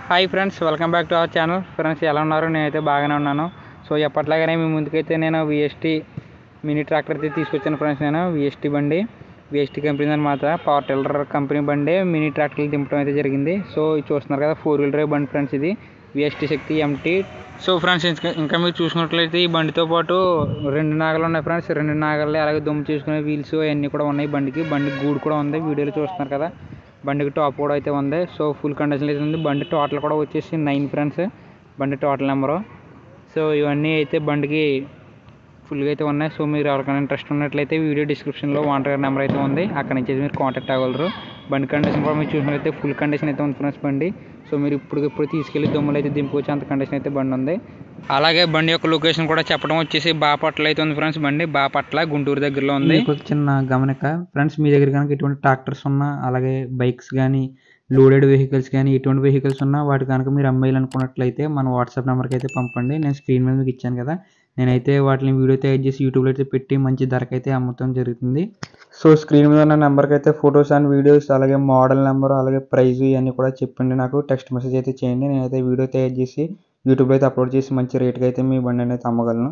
Hi friends, welcome back to our channel. Friends ఎలా ఉన్నారు? నేనైతే బాగానే ఉన్నాను. సో ఎప్పట్లాగానే మీ ముందుకైతే నేను విఎస్టీ మినీ ట్రాక్టర్ అయితే తీసుకొచ్చాను ఫ్రెండ్స్. నేను విఎస్టీ బండి, విఎస్టీ కంపెనీ అనమాట. పవర్ టిల్లర్ కంపెనీ బండి మినీ ట్రాక్టర్లు దింపడం అయితే జరిగింది. సో ఇది చూస్తున్నారు కదా, 4 వీలర్ డ్రైవ్ బండి ఫ్రెండ్స్. ఇది విఎస్టీ శక్తి ఎంటీ. సో ఫ్రెండ్స్, ఇంకా మీరు చూసుకున్నట్లయితే ఈ బండితో పాటు 2 నాగలు ఉన్నాయి ఫ్రెండ్స్. 2 నాగలు అలాగే దుమ్ము చేసుకునే వీల్స్ అవన్నీ కూడా ఉన్నాయి. బండికి గూడు కూడా ఉంది, వీడియోలో చూస్తున్నారు కదా. బండికి టాప్ కూడా అయితే ఉంది. సో ఫుల్ కండిషన్ అయితే ఉంది. బండి టోటల్ కూడా వచ్చేసి 9 ఫ్రెండ్స్, బండి టోటల్ నెంబరు. సో ఇవన్నీ అయితే బండికి ఫుల్గా అయితే ఉన్నాయి. సో మీరు ఎవరికైనా ఇంట్రెస్ట్ ఉన్నట్లయితే వీడియో డిస్క్రిప్షన్లో ఓనర్ గారి నెంబర్ అయితే ఉంది, అక్కడ నుంచి మీరు కాంటాక్ట్ అవ్వగలరు. బండి కండిషన్ కూడా మీరు చూసినట్లయితే ఫుల్ కండిషన్ అయితే ఉంది ఫ్రెండ్స్ బండి. సో మీరు ఇప్పుడు తీసుకెళ్ళి దుమ్ములు అయితే దింపుకోవచ్చు, అంత కండిషన్ అయితే బండి ఉంది. అలాగే బండి యొక్క లొకేషన్ కూడా చెప్పడం వచ్చేసి బాపట్ల అయితే ఉంది ఫ్రెండ్స్. బండి బాపట్ల, గుంటూరు దగ్గరలో ఉంది. చిన్న గమనిక ఫ్రెండ్స్, మీ దగ్గర కనుక ఎటువంటి ట్రాక్టర్స్ ఉన్నా, అలాగే బైక్స్ కానీ, లోడెడ్ వెహికల్స్ కానీ, ఎటువంటి వెహికల్స్ ఉన్నా వాటి కనుక మీరు అమ్మేయాలనుకున్నట్లయితే మన వాట్సాప్ నెంబర్కి అయితే పంపండి. నేను స్క్రీన్ మీద మీకు ఇచ్చాను కదా, నేనైతే వాటిని వీడియో తయారు చేసి యూట్యూబ్లో అయితే పెట్టి మంచి ధరకైతే అమ్ముతాం జరుగుతుంది. సో స్క్రీన్ మీద ఉన్న నెంబర్కి అయితే ఫొటోస్ అండ్ వీడియోస్, అలాగే మోడల్ నెంబర్, అలాగే ప్రైస్ ఇవన్నీ కూడా చెప్పండి. నాకు టెక్స్ట్ మెసేజ్ అయితే చేయండి. నేనైతే వీడియో తయారు చేసి యూట్యూబ్లో అయితే అప్లోడ్ చేసి మంచి రేట్కి అయితే మీ బండి అయితే అమ్మగలను.